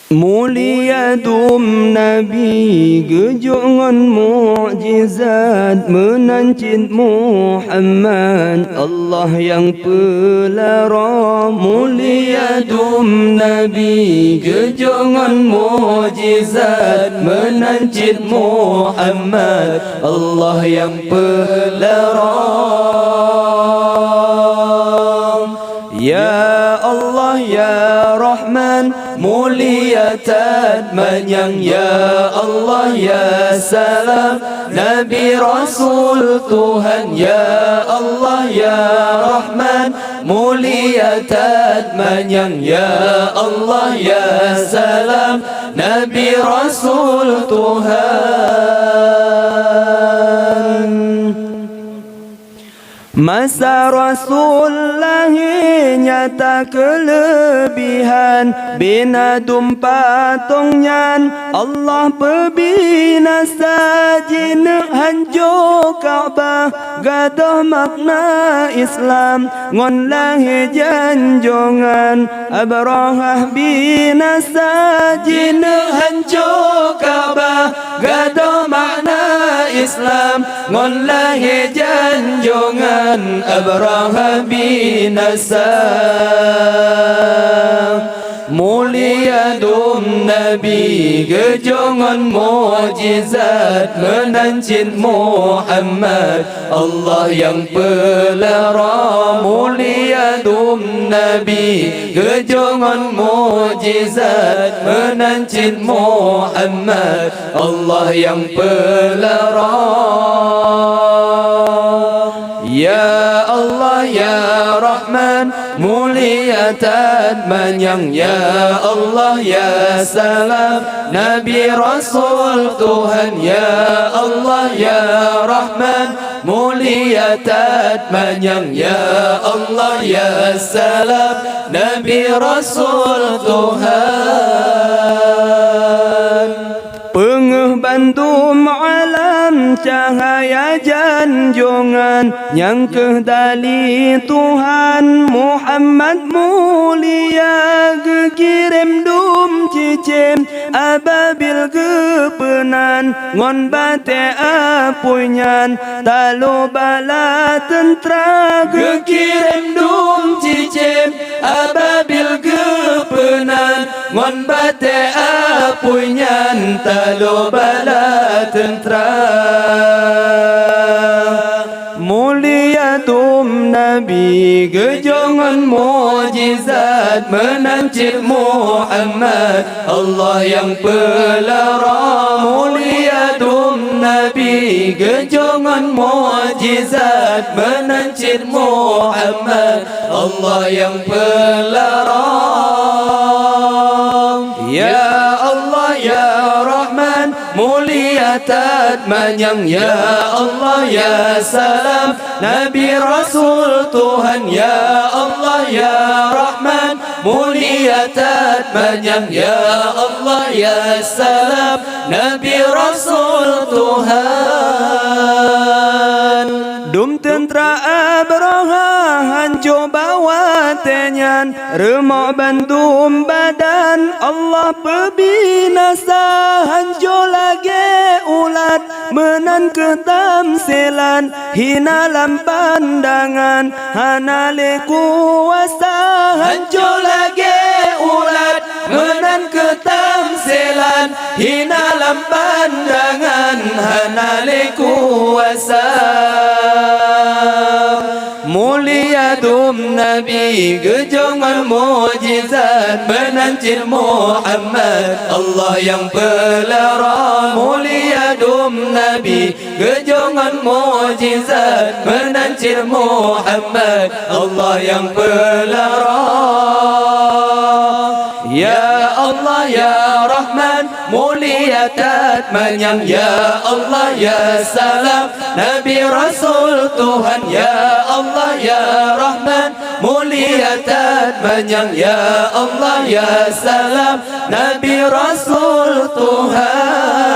Mulia dum Nabi gejongan mukjizat menancit Muhammad Allah yang pelara. Mulia dum Nabi gejongan mukjizat menancit Muhammad Allah yang pelara. Ya Allah ya Rahman mulia tadmanyang. Ya Allah ya Salam Nabi Rasul Tuhan. Ya Allah ya Rahman mulia tadmanyang. Ya Allah ya Salam Nabi Rasul Tuhan. Masa Rasul lahir nyata kelebihan, bina patungnya Allah perbinasa jina hancur Kaabah gadah makna Islam ngon lahir janjongan Abrahah binasa jina hancur Kaabah gadah makna Islam ngon lahir janjongan Abrahah binasa. Mulia dum Nabi gejongan mukjizat menancit Muhammad Allah yang pelara. Mulia dum Nabi gejongan mukjizat menancit Muhammad Allah yang pelara. Ya Allah ya Rahman mulia tadmanyang. Ya Allah ya Salam Nabi Rasul Tuhan. Ya Allah ya Rahman mulia tadmanyang. Ya Allah ya Salam Nabi Rasul Tuhan. Pengeh bantu alam cahaya janjongan yang kehdali Tuhan Muhammad mulia gekirim dum cicim ababil kepenan ngon bate apunyan talu bala tentra gekirim dum cicim ababil kepenan ngon bate apunyan talu bala tentra. Mulia dum Nabi gejongan mukjizat menancit Muhammad Allah yang pelara. Mulia dum Nabi gejongan mukjizat menancit Muhammad Allah yang pelara. Ya Allah ya Rahman mulia tadmanyang. Ya Allah ya Salam Nabi Rasul Tuhan. Ya Allah ya Rahman mulia tadmanyang. Ya Allah ya Salam Nabi Rasul Tuhan. Dum tentra Abrahah hancur bawa tenyan remok bantum badan Allah perbinasa hancur lagi ulat menan ketamsilan hina lam pandangan hanale kuasa hancur lagi ulat menan ketamsilan hina lam pandangan hanale kuasa. Mulia dum Nabi gejongan mukjizat menancit Muhammad Allah yang pelara. Mulia dum Nabi gejongan mukjizat menancit Muhammad Allah yang pelara. Ya Allah ya Rahman mulia tadmanyang. Ya Allah ya Salam Nabi Rasul Tuhan. Ya Allah ya Rahman mulia tadmanyang. Ya Allah ya Salam Nabi Rasul Tuhan.